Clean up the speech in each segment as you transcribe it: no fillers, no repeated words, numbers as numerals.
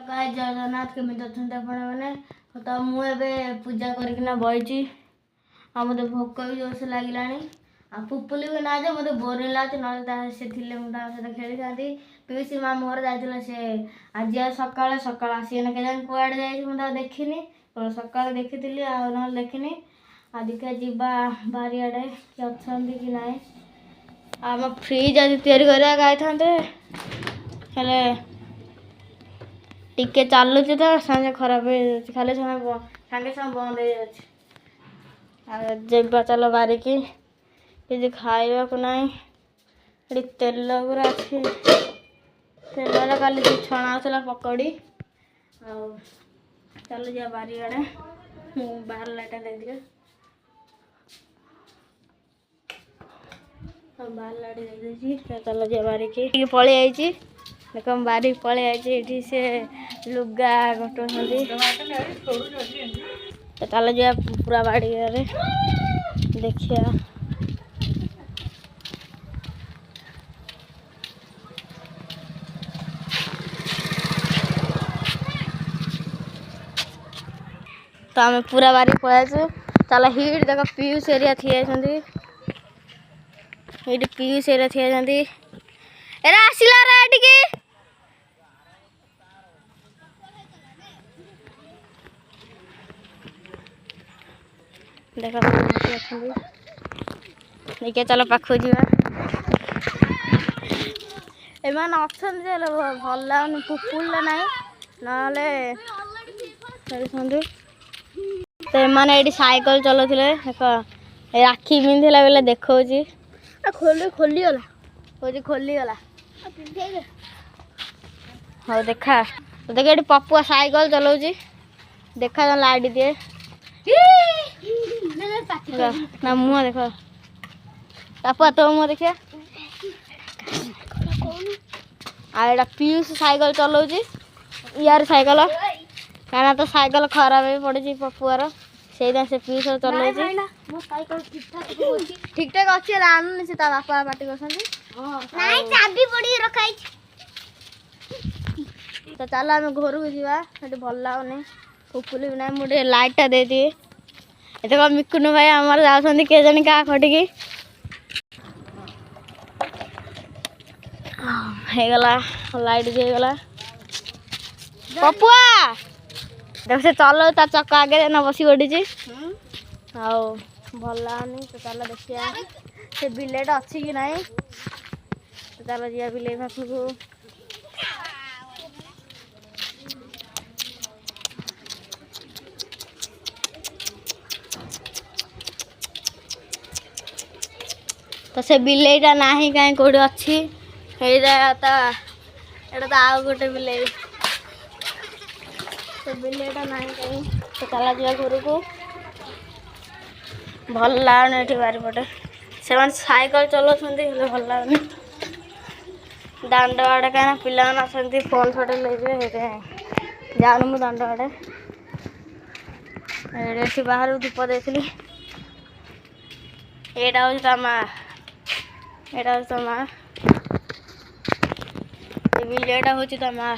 गाय जगन्नाथ केमी अच्छा मैंने तो मुझे पूजा करना बही मत भोक भी जोर से लगे आ पुपुली भी ना मत बोरिंग लगे ना से सहित खेली था पीसी मामू घर जाइए से आज सका सका आसना के कड़े जा देखनी सका देखी ना देखनी आ देखा जा बारी आड़े कि अच्छा कि ना आम फ्रिज आज या गई हेले टिके चलुचे तो सागे खराब हो खाली सागे सागे बंद हो जा चल बारिकी कि खावा को ना तेल पूरा अच्छे तेल काली छणा पकड़ी आ चल जा बारी आड़े बाहर लाइटा दे दिया बाहर लाइट दे चल जा बारिकी पलि आई देख बारी पलि आई से लुगा गोट चल जा पूरा बाड़ी देखिया तो आम पूरा बारी पलु चल हिट देख पीयूष एरिया थी पीयूष एरिया थी एरा आसिला रे देख देखिए चल पाखु जा एमान अच्छा भल लगुनि पुपुल ना ना तो एमाने ये साइकिल चलाते देख राखी पिंधला बेले देखा खोलीगला कौन खोलीगला हाँ देखा तो देख ये पपुआ साइकिल चलाऊँ देखा लाइट दिए ना मुँह देख पापा तो मुँह देखिए आ पीयूष साइकिल चलाऊँ यार साइकिल क्या तो साइकिल खराब हो पड़ी पपुआर से पीयूष चलाऊँ ठीक ठाक अच्छे आनुनि से बापा पार्टी कर तो चल आम घर को जावा भल लगुनि पुपुली भी ना मुझे लाइटा दे दिए देख मिकुन भाई आमर जाऊँ किए जानी क्या खटिकी गला लाइट दिगला पपुआ देख से चलो ता चक्का आगे ना बसी पड़ी आओ भल लगुनि तो चल देखिया से बिलेट अच्छी कि ना तो चल जा बिले पाखु तो से बिलेटा ना कहीं कौट अच्छी एटा तो आउ गोटे बिले तो बिलेटा ना कहीं तो चला जा घर को भल लगुनि ये बारिपटे से साइकिल चलाते भल लगुनि दांड आड़े कहीं पिला फोन फोटो ले जाऊन मु दांड आड़े ये बाहर धूप देती एटा हूँ ता माँ एटा हूँ तो माँ बिलेटा हूँ तो माँ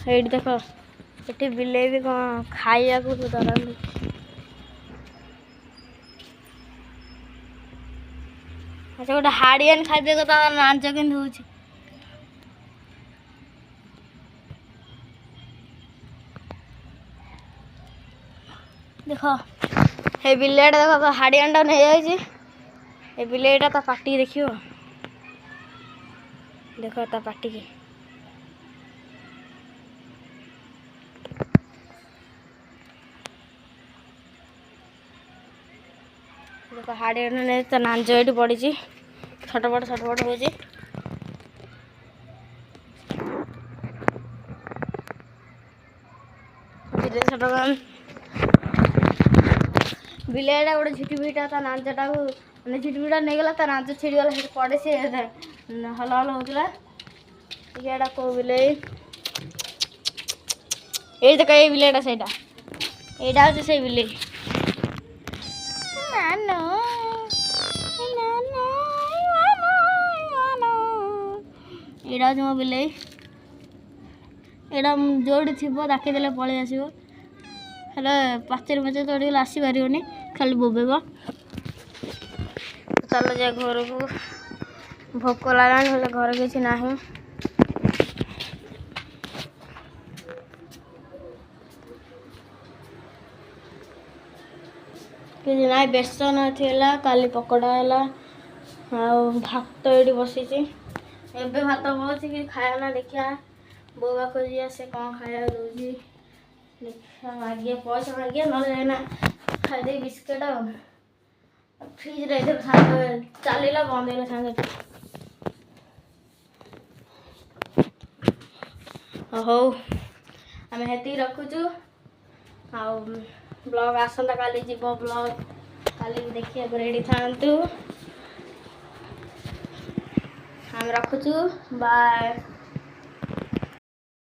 ये देख ये बिले भी कौन खाया डरती अच्छा गोटे हाड़ियान खाद्य को नाच के हूँ देख ये बिलेटा देख तो हाड़ियान टा नहीं जाए ये बिलेटा ता पाटी देखियो देख ता पाटी की देख हाड़ियान ने तो नाच ये पड़ी छटपट हो बिलेटा गोटे झिटिपिटा ता नाचटा को मैंने झिटिपिटा नहीं गला ता नाच छिड़गला पड़े से हल हल होता ये कौ बिले ये देख ये बिलेटा से यहाँ हूँ से बिले यहाँ मो बिले एटा जोड़ी थी डाकिदेले पलि आसो हेल्ले पाचेरी चढ़ीगले आसीपारे खाली बोबेब। चल जा घर को भोक लगा घर किसी ना कि ना बेसन थिला काली पकोड़ा है भात ये बसी एबे भात बहुत कि खाया ना देखिया बोबा खोजिया से कौन खाया दूसरी देखा मागिए पैसा मागिए ना खादे बिस्किट फ्रिज रे चलला बंद है सागे हौ आम हेती रखुचु आ ब्लॉग आसंता काली जीव ब्लॉग काली भी देखिए रेडी था हम रखुचु बाय।